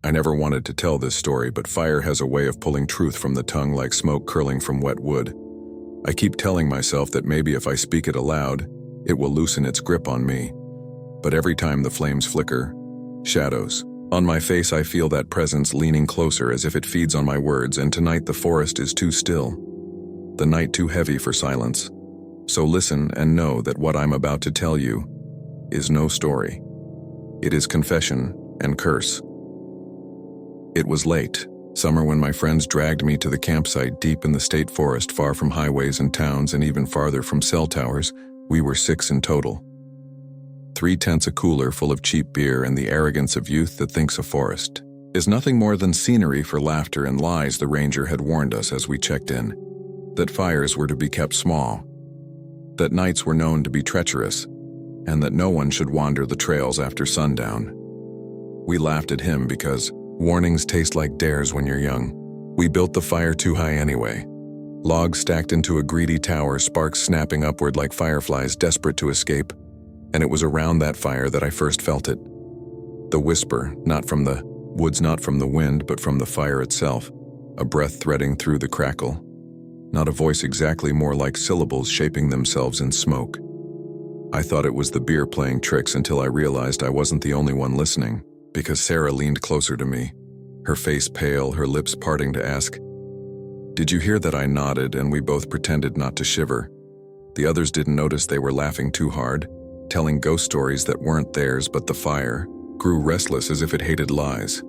I never wanted to tell this story, but fire has a way of pulling truth from the tongue like smoke curling from wet wood. I keep telling myself that maybe if I speak it aloud, it will loosen its grip on me. But every time the flames flicker, shadows. On my face I feel that presence leaning closer as if it feeds on my words, and tonight the forest is too still. The night too heavy for silence. So listen and know that what I'm about to tell you is no story. It is confession and curse. It was late, summer, when my friends dragged me to the campsite deep in the state forest, far from highways and towns and even farther from cell towers. We were 6 in total. 3 tents, a cooler full of cheap beer, and the arrogance of youth that thinks a forest is nothing more than scenery for laughter and lies. The ranger had warned us as we checked in that fires were to be kept small, that nights were known to be treacherous, and that no one should wander the trails after sundown. We laughed at him because warnings taste like dares when you're young. We built the fire too high anyway. Logs stacked into a greedy tower, sparks snapping upward like fireflies desperate to escape. And it was around that fire that I first felt it. The whisper, not from the woods, not from the wind, but from the fire itself. A breath threading through the crackle. Not a voice exactly, more like syllables shaping themselves in smoke. I thought it was the beer playing tricks until I realized I wasn't the only one listening, because Sarah leaned closer to me, her face pale, her lips parting to ask, "Did you hear that?" I nodded, and we both pretended not to shiver. The others didn't notice they were laughing too hard, telling ghost stories that weren't theirs, but the fire grew restless as if it hated lies.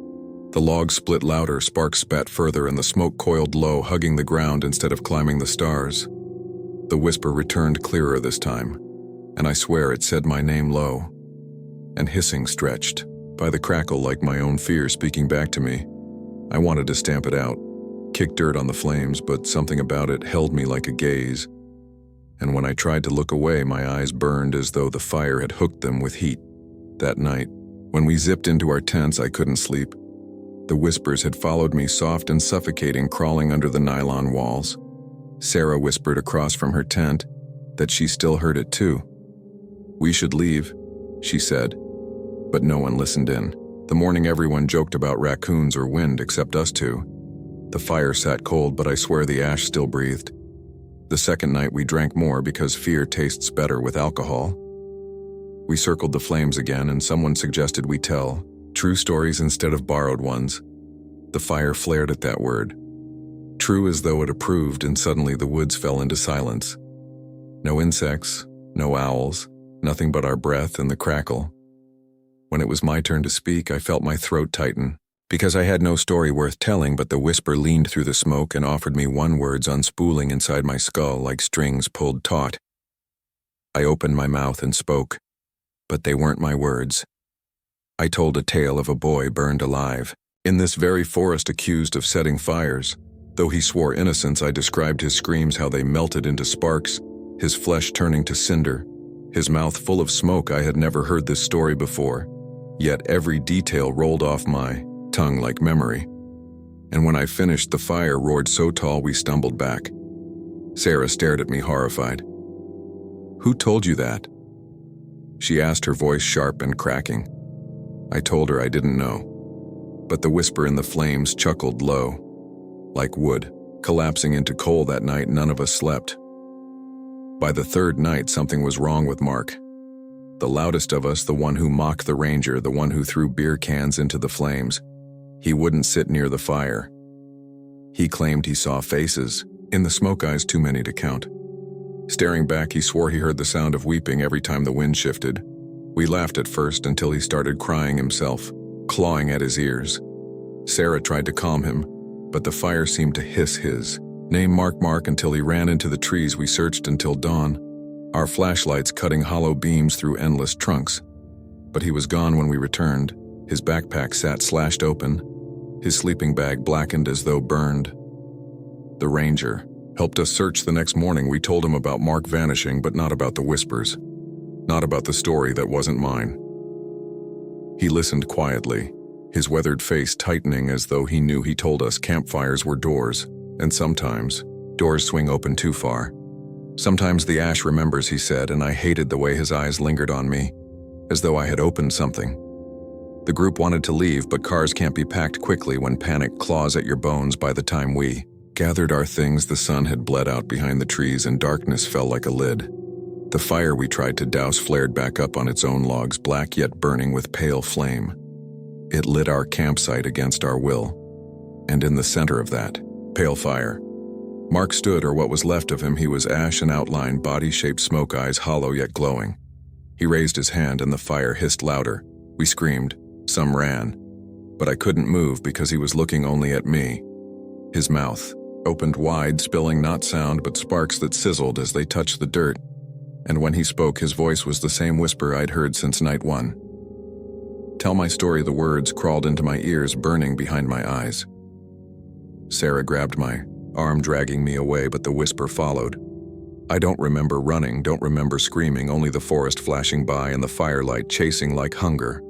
The logs split louder, sparks spat further, and the smoke coiled low, hugging the ground instead of climbing the stars. The whisper returned clearer this time, and I swear it said my name low. And hissing stretched by the crackle like my own fear speaking back to me. I wanted to stamp it out, kick dirt on the flames, but something about it held me like a gaze. And when I tried to look away, my eyes burned as though the fire had hooked them with heat. That night, when we zipped into our tents, I couldn't sleep. The whispers had followed me, soft and suffocating, crawling under the nylon walls. Sarah whispered across from her tent that she still heard it too. "We should leave," she said, but no one listened in. The morning everyone joked about raccoons or wind except us two. The fire sat cold, but I swear the ash still breathed. The second night we drank more because fear tastes better with alcohol. We circled the flames again, and someone suggested we tell true stories instead of borrowed ones. The fire flared at that word. True, as though it approved, and suddenly the woods fell into silence. No insects, no owls, nothing but our breath and the crackle. When it was my turn to speak, I felt my throat tighten, because I had no story worth telling, but the whisper leaned through the smoke and offered me one, words unspooling inside my skull like strings pulled taut. I opened my mouth and spoke, but they weren't my words. I told a tale of a boy burned alive, in this very forest, accused of setting fires. Though he swore innocence, I described his screams, how they melted into sparks, his flesh turning to cinder, his mouth full of smoke. I had never heard this story before, yet every detail rolled off my tongue like memory. And when I finished, the fire roared so tall we stumbled back. Sarah stared at me horrified. "Who told you that?" she asked, her voice sharp and cracking. I told her I didn't know, but the whisper in the flames chuckled low, like wood, collapsing into coal. That night none of us slept. By the third night something was wrong with Mark. The loudest of us, the one who mocked the ranger, the one who threw beer cans into the flames. He wouldn't sit near the fire. He claimed he saw faces, in the smoke, eyes too many to count. Staring back, he swore he heard the sound of weeping every time the wind shifted. We laughed at first until he started crying himself, clawing at his ears. Sarah tried to calm him, but the fire seemed to hiss his name, "Mark, Mark," until he ran into the trees. We searched until dawn, our flashlights cutting hollow beams through endless trunks. But he was gone when we returned. His backpack sat slashed open, his sleeping bag blackened as though burned. The ranger helped us search the next morning. We told him about Mark vanishing, but not about the whispers, not about the story that wasn't mine. He listened quietly, his weathered face tightening as though he knew. He told us campfires were doors, and sometimes doors swing open too far. Sometimes the ash remembers, he said, and I hated the way his eyes lingered on me, as though I had opened something. The group wanted to leave, but cars can't be packed quickly when panic claws at your bones. By the time we gathered our things, the sun had bled out behind the trees and darkness fell like a lid. The fire we tried to douse flared back up on its own logs, black yet burning with pale flame. It lit our campsite against our will. And in the center of that, pale fire, Mark stood, or what was left of him. He was ash in outline, body-shaped smoke, eyes hollow yet glowing. He raised his hand and the fire hissed louder. We screamed. Some ran. But I couldn't move because he was looking only at me. His mouth opened wide, spilling not sound but sparks that sizzled as they touched the dirt. And when he spoke, his voice was the same whisper I'd heard since night one. Tell my story. The words crawled into my ears, burning behind my eyes. Sarah grabbed my arm, dragging me away, but the whisper followed. I don't remember running, don't remember screaming, only the forest flashing by and the firelight chasing like hunger.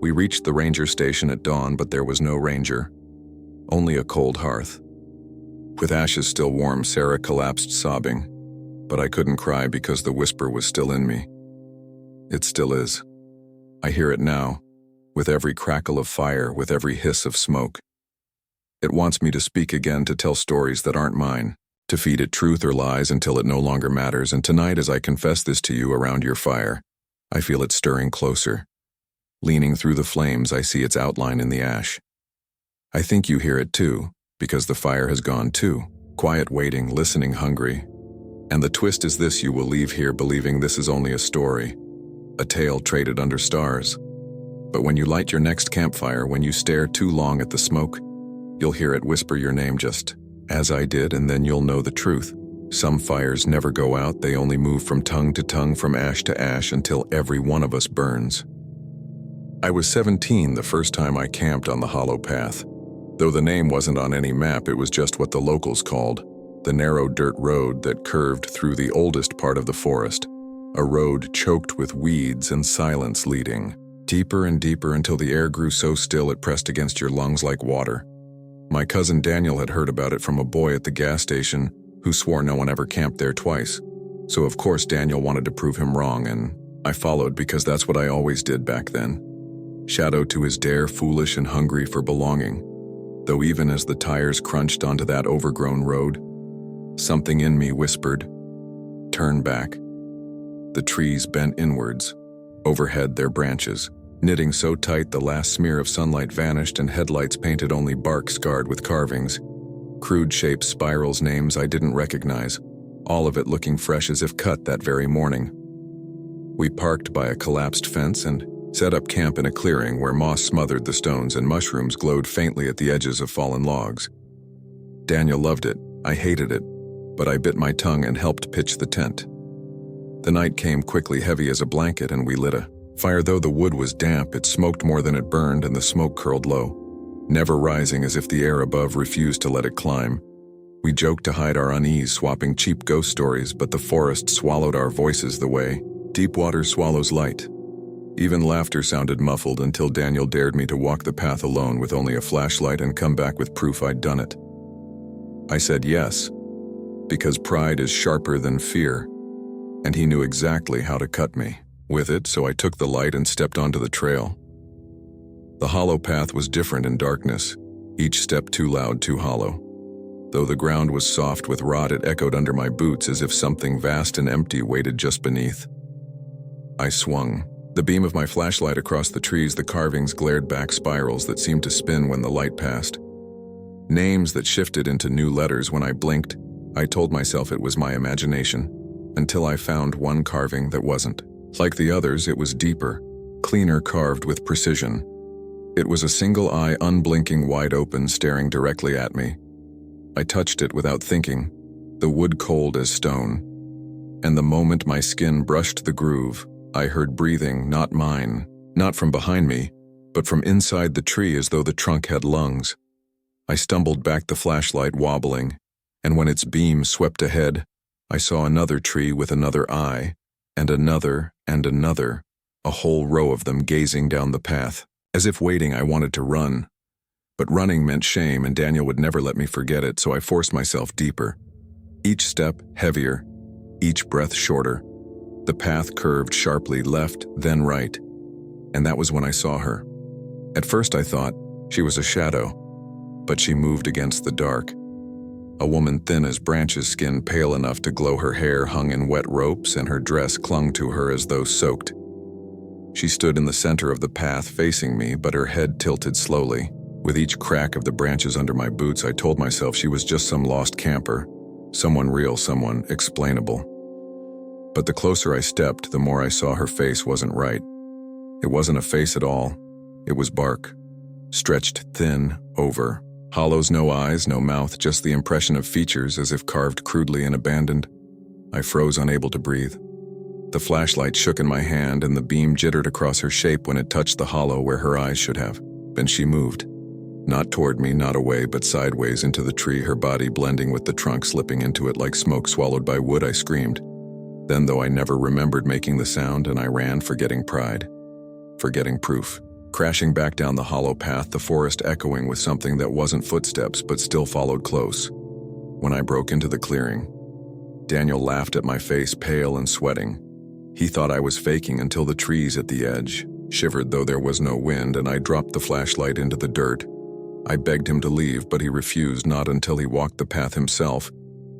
We reached the ranger station at dawn, but there was no ranger. Only a cold hearth. With ashes still warm, Sarah collapsed sobbing. But I couldn't cry because the whisper was still in me. It still is. I hear it now, with every crackle of fire, with every hiss of smoke. It wants me to speak again, to tell stories that aren't mine, to feed it truth or lies until it no longer matters. And tonight, as I confess this to you around your fire, I feel it stirring closer. Leaning through the flames, I see its outline in the ash. I think you hear it too, because the fire has gone too. Quiet, waiting, listening, hungry. And the twist is this: you will leave here believing this is only a story, a tale traded under stars. But when you light your next campfire, when you stare too long at the smoke, you'll hear it whisper your name, just as I did, and then you'll know the truth. Some fires never go out, they only move from tongue to tongue, from ash to ash, until every one of us burns. I was 17 the first time I camped on the hollow path. Though the name wasn't on any map, it was just what the locals called the narrow dirt road that curved through the oldest part of the forest, a road choked with weeds and silence, leading deeper and deeper until the air grew so still it pressed against your lungs like water. My cousin Daniel had heard about it from a boy at the gas station who swore no one ever camped there twice. So of course Daniel wanted to prove him wrong, and I followed because that's what I always did back then. Shadow to his dare, foolish and hungry for belonging. Though even as the tires crunched onto that overgrown road, something in me whispered, turn back. The trees bent inwards. Overhead, their branches, knitting so tight the last smear of sunlight vanished, and headlights painted only bark scarred with carvings. Crude shapes, spirals, names I didn't recognize, all of it looking fresh as if cut that very morning. We parked by a collapsed fence and set up camp in a clearing where moss smothered the stones and mushrooms glowed faintly at the edges of fallen logs. Daniel loved it, I hated it, but I bit my tongue and helped pitch the tent. The night came quickly, heavy as a blanket, and we lit a fire. Though the wood was damp, it smoked more than it burned, and the smoke curled low, never rising, as if the air above refused to let it climb. We joked to hide our unease, swapping cheap ghost stories, but the forest swallowed our voices the way deep water swallows light. Even laughter sounded muffled until Daniel dared me to walk the path alone with only a flashlight and come back with proof I'd done it. I said yes, because pride is sharper than fear, and he knew exactly how to cut me with it, so I took the light and stepped onto the trail. The hollow path was different in darkness, each step too loud, too hollow. Though the ground was soft with rot, it echoed under my boots as if something vast and empty waited just beneath. I swung the beam of my flashlight across the trees. The carvings glared back, spirals that seemed to spin when the light passed. Names that shifted into new letters when I blinked. I told myself it was my imagination, until I found one carving that wasn't. Like the others, it was deeper, cleaner, carved with precision. It was a single eye, unblinking, wide open, staring directly at me. I touched it without thinking, the wood cold as stone. And the moment my skin brushed the groove, I heard breathing, not mine, not from behind me, but from inside the tree, as though the trunk had lungs. I stumbled back, the flashlight wobbling, and when its beam swept ahead, I saw another tree with another eye, and another, a whole row of them gazing down the path. As if waiting, I wanted to run. But running meant shame, and Daniel would never let me forget it, so I forced myself deeper. Each step heavier, each breath shorter. The path curved sharply, left, then right. And that was when I saw her. At first I thought she was a shadow, but she moved against the dark. A woman thin as branches, skin pale enough to glow, her hair hung in wet ropes, and her dress clung to her as though soaked. She stood in the center of the path facing me, but her head tilted slowly. With each crack of the branches under my boots, I told myself she was just some lost camper, someone real, someone explainable. But the closer I stepped, the more I saw her face wasn't right. It wasn't a face at all. It was bark, stretched thin, over. Hollows, no eyes, no mouth, just the impression of features as if carved crudely and abandoned. I froze, unable to breathe. The flashlight shook in my hand and the beam jittered across her shape when it touched the hollow where her eyes should have. Then she moved. Not toward me, not away, but sideways into the tree, her body blending with the trunk, slipping into it like smoke swallowed by wood. I screamed. Then, though I never remembered making the sound, and I ran, forgetting pride, forgetting proof. Crashing back down the hollow path, the forest echoing with something that wasn't footsteps but still followed close. When I broke into the clearing, Daniel laughed at my face, pale and sweating. He thought I was faking until the trees at the edge shivered, though there was no wind, and I dropped the flashlight into the dirt. I begged him to leave, but he refused, not until he walked the path himself.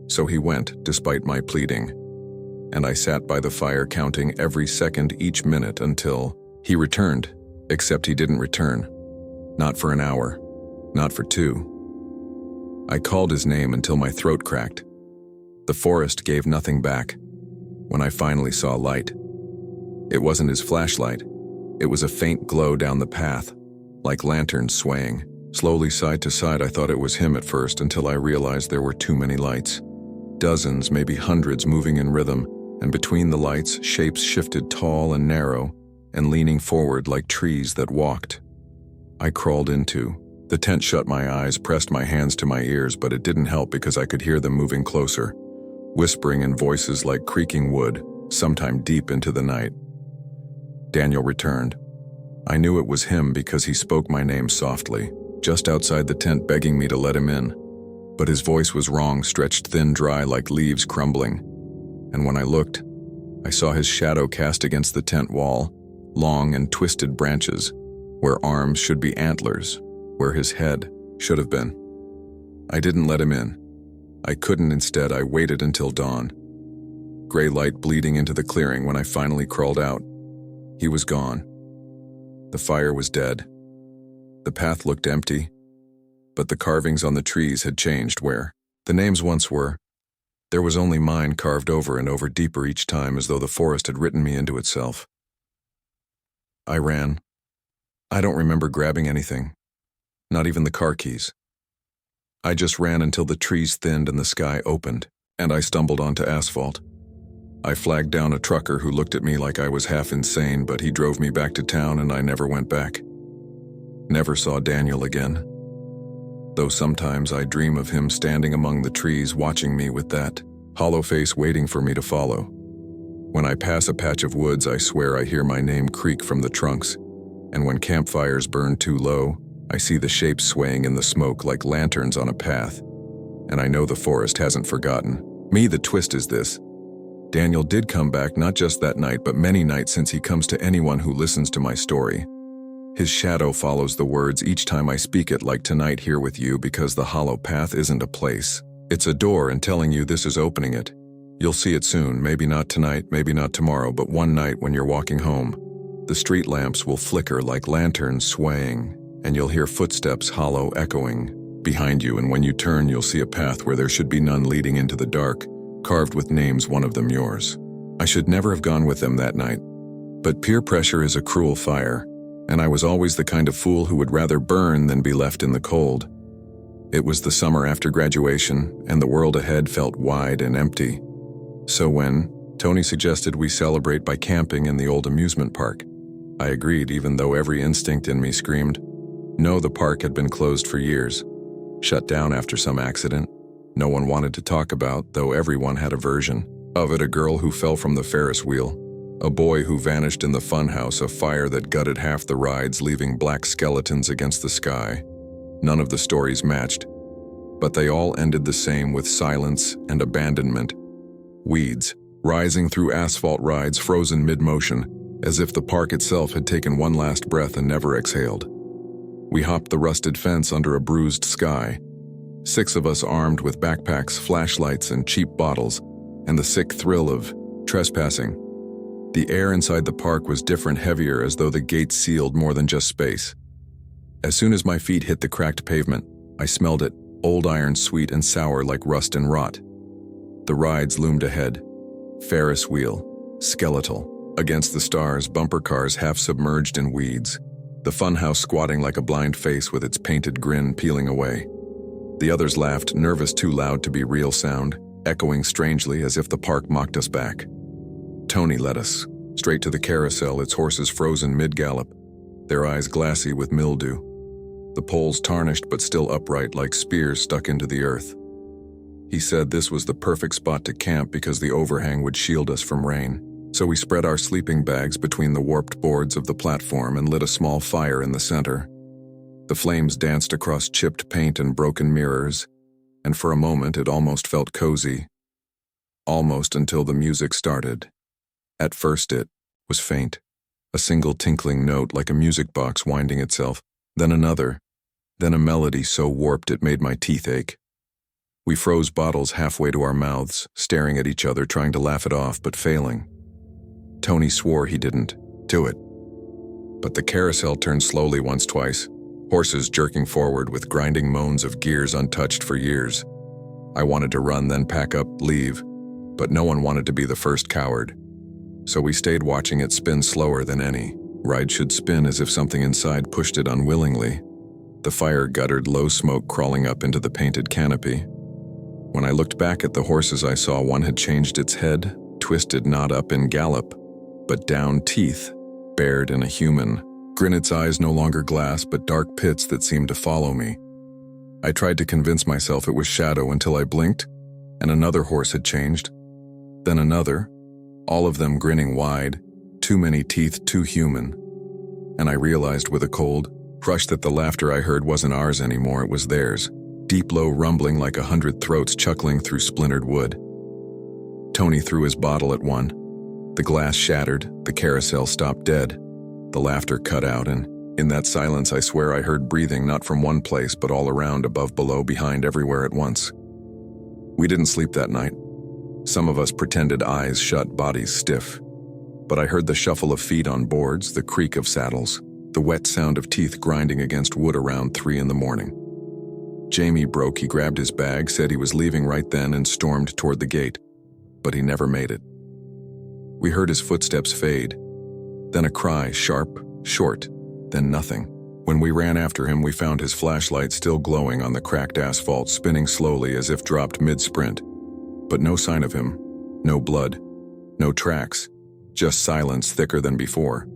So he went, despite my pleading. And I sat by the fire, counting every second, each minute, until he returned. Except he didn't return. Not for an hour. Not for 2. I called his name until my throat cracked. The forest gave nothing back. When I finally saw light, it wasn't his flashlight. It was a faint glow down the path, like lanterns swaying. Slowly side to side, I thought it was him at first, until I realized there were too many lights. Dozens, maybe hundreds, moving in rhythm, and between the lights, shapes shifted, tall and narrow, and leaning forward like trees that walked. I crawled into the tent, shut my eyes, pressed my hands to my ears, but it didn't help because I could hear them moving closer, whispering in voices like creaking wood, sometime deep into the night. Daniel returned. I knew it was him because he spoke my name softly, just outside the tent, begging me to let him in. But his voice was wrong, stretched thin, dry, like leaves crumbling. And when I looked, I saw his shadow cast against the tent wall, long and twisted branches, where arms should be antlers, where his head should have been. I didn't let him in. I couldn't. Instead, I waited until dawn. Gray light bleeding into the clearing. When I finally crawled out, he was gone. The fire was dead. The path looked empty, but the carvings on the trees had changed. Where the names once were, there was only mine, carved over and over, deeper each time, as though the forest had written me into itself. I ran. I don't remember grabbing anything, not even the car keys. I just ran until the trees thinned and the sky opened, and I stumbled onto asphalt. I flagged down a trucker who looked at me like I was half insane, but he drove me back to town and I never went back. Never saw Daniel again. Though sometimes I dream of him standing among the trees watching me with that hollow face, waiting for me to follow. When I pass a patch of woods, I swear I hear my name creak from the trunks, and when campfires burn too low, I see the shapes swaying in the smoke like lanterns on a path, and I know the forest hasn't forgotten me. The twist is this: Daniel did come back, not just that night, but many nights since. He comes to anyone who listens to my story. His shadow follows the words each time I speak it, like tonight here with you, because the hollow path isn't a place. It's a door, and telling you this is opening it. You'll see it soon, maybe not tonight, maybe not tomorrow, but one night when you're walking home. The street lamps will flicker like lanterns swaying, and you'll hear footsteps hollow echoing behind you, and when you turn, you'll see a path where there should be none, leading into the dark, carved with names, one of them yours. I should never have gone with them that night, but peer pressure is a cruel fire, and I was always the kind of fool who would rather burn than be left in the cold. It was the summer after graduation, and the world ahead felt wide and empty. So when Tony suggested we celebrate by camping in the old amusement park, I agreed, even though every instinct in me screamed no. The park had been closed for years, shut down after some accident no one wanted to talk about, though everyone had a version of it. A girl who fell from the Ferris wheel, a boy who vanished in the funhouse, a fire that gutted half the rides, leaving black skeletons against the sky. None of the stories matched, but they all ended the same, with silence and abandonment. Weeds rising through asphalt, rides frozen mid-motion, as if the park itself had taken one last breath and never exhaled. We hopped the rusted fence under a bruised sky, 6 of us armed with backpacks, flashlights, and cheap bottles, and the sick thrill of trespassing. The air inside the park was different, heavier, as though the gates sealed more than just space. As soon as my feet hit the cracked pavement, I smelled it, old iron, sweet and sour like rust and rot. The rides loomed ahead. Ferris wheel, skeletal, against the stars, bumper cars half submerged in weeds, the funhouse squatting like a blind face with its painted grin peeling away. The others laughed, nervous, too loud to be real sound, echoing strangely as if the park mocked us back. Tony led us, straight to the carousel, its horses frozen mid-gallop, their eyes glassy with mildew, the poles tarnished but still upright like spears stuck into the earth. He said this was the perfect spot to camp because the overhang would shield us from rain, so we spread our sleeping bags between the warped boards of the platform and lit a small fire in the center. The flames danced across chipped paint and broken mirrors, and for a moment it almost felt cozy. Almost until the music started. At first it was faint, a single tinkling note like a music box winding itself, then another, then a melody so warped it made my teeth ache. We froze bottles halfway to our mouths, staring at each other, trying to laugh it off, but failing. Tony swore he didn't do it. But the carousel turned slowly once, twice, horses jerking forward with grinding moans of gears untouched for years. I wanted to run, then pack up, leave, but no one wanted to be the first coward. So we stayed watching it spin slower than any ride should spin, as if something inside pushed it unwillingly. The fire guttered, low smoke crawling up into the painted canopy. When I looked back at the horses, I saw one had changed its head, twisted not up in gallop, but down, teeth bared in a human grin, its eyes no longer glass but dark pits that seemed to follow me. I tried to convince myself it was shadow until I blinked, and another horse had changed. Then another, all of them grinning wide, too many teeth, too human. And I realized with a cold rush that the laughter I heard wasn't ours anymore, it was theirs. Deep, low rumbling like 100 throats chuckling through splintered wood. Tony threw his bottle at one. The glass shattered, the carousel stopped dead. The laughter cut out, and in that silence I swear I heard breathing, not from one place but all around, above, below, behind, everywhere at once. We didn't sleep that night. Some of us pretended, eyes shut, bodies stiff. But I heard the shuffle of feet on boards, the creak of saddles, the wet sound of teeth grinding against wood around 3 a.m. Jamie broke. He grabbed his bag, said he was leaving right then, and stormed toward the gate. But he never made it. We heard his footsteps fade. Then a cry, sharp, short, then nothing. When we ran after him, we found his flashlight still glowing on the cracked asphalt, spinning slowly as if dropped mid-sprint. But no sign of him, no blood, no tracks, just silence thicker than before.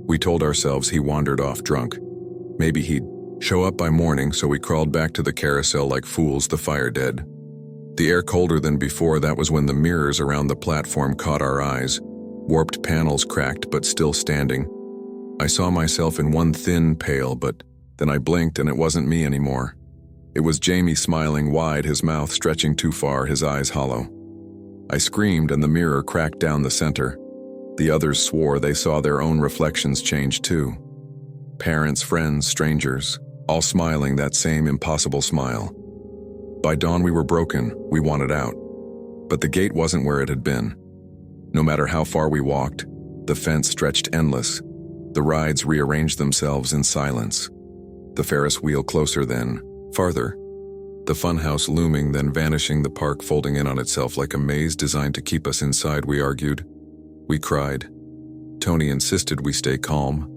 We told ourselves he wandered off drunk. Maybe he'd show up by morning, so we crawled back to the carousel like fools, the fire dead. The air colder than before. That was when the mirrors around the platform caught our eyes, warped panels cracked but still standing. I saw myself in one thin, pale, but then I blinked and it wasn't me anymore. It was Jamie, smiling wide, his mouth stretching too far, his eyes hollow. I screamed and the mirror cracked down the center. The others swore they saw their own reflections change too. Parents, friends, strangers, all smiling that same impossible smile. By dawn we were broken, we wanted out. But the gate wasn't where it had been. No matter how far we walked, the fence stretched endless. The rides rearranged themselves in silence. The Ferris wheel closer, then farther. The funhouse looming, then vanishing, the park folding in on itself like a maze designed to keep us inside, we argued. We cried. Tony insisted we stay calm.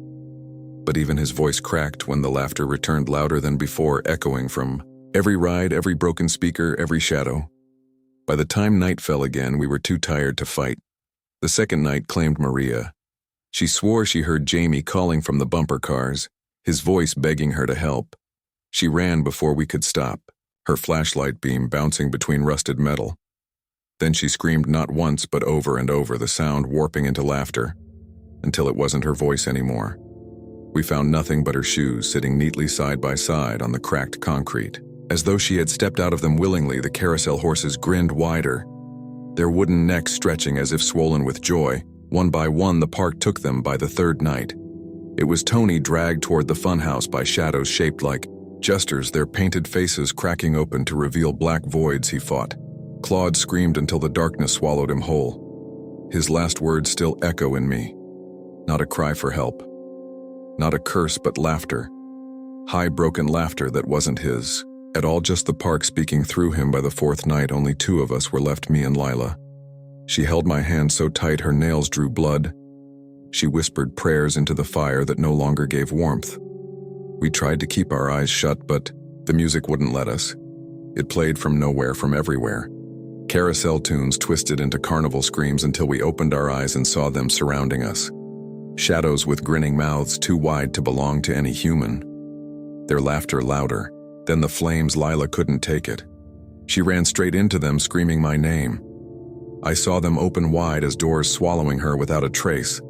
But even his voice cracked when the laughter returned louder than before, echoing from every ride, every broken speaker, every shadow. By the time night fell again, we were too tired to fight. The second night claimed Maria. She swore she heard Jamie calling from the bumper cars, his voice begging her to help. She ran before we could stop, her flashlight beam bouncing between rusted metal. Then she screamed not once but over and over, the sound warping into laughter, until it wasn't her voice anymore. We found nothing but her shoes sitting neatly side by side on the cracked concrete. As though she had stepped out of them willingly, the carousel horses grinned wider, their wooden necks stretching as if swollen with joy, One by one, the park took them by the third night. It was Tony dragged toward the funhouse by shadows shaped like jesters, their painted faces cracking open to reveal black voids he fought. Claude screamed until the darkness swallowed him whole. His last words still echo in me. Not a cry for help. Not a curse, but laughter. High, broken laughter that wasn't his at all, just the park speaking through him. By the fourth night, only two of us were left, me and Lila. She held my hand so tight her nails drew blood. She whispered prayers into the fire that no longer gave warmth. We tried to keep our eyes shut, but the music wouldn't let us. It played from nowhere, from everywhere. Carousel tunes twisted into carnival screams until we opened our eyes and saw them surrounding us. Shadows with grinning mouths too wide to belong to any human. Their laughter louder. Then the flames. Lila couldn't take it. She ran straight into them, screaming my name. I saw them open wide as doors, swallowing her without a trace.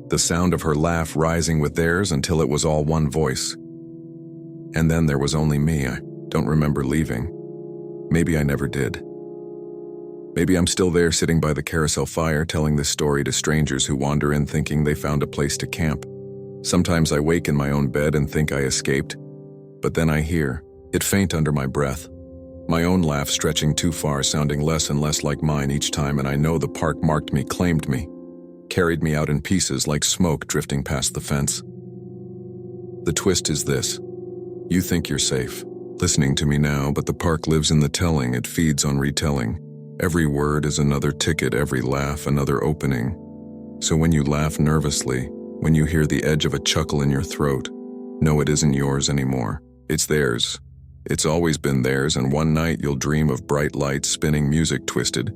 The sound of her laugh rising with theirs until it was all one voice. And then there was only me. I don't remember leaving. Maybe I never did. Maybe I'm still there, sitting by the carousel fire, telling this story to strangers who wander in thinking they found a place to camp. Sometimes I wake in my own bed and think I escaped, but then I hear it faint under my breath. My own laugh stretching too far, sounding less and less like mine each time, and I know the park marked me, claimed me, carried me out in pieces like smoke drifting past the fence. The twist is this. You think you're safe, listening to me now, but the park lives in the telling. It feeds on retelling. Every word is another ticket, every laugh another opening. So when you laugh nervously, when you hear the edge of a chuckle in your throat, know it isn't yours anymore. It's theirs. It's always been theirs, and one night you'll dream of bright lights, spinning music twisted.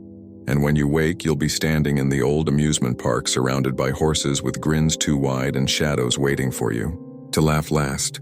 And when you wake, you'll be standing in the old amusement park, surrounded by horses with grins too wide and shadows waiting for you to laugh last.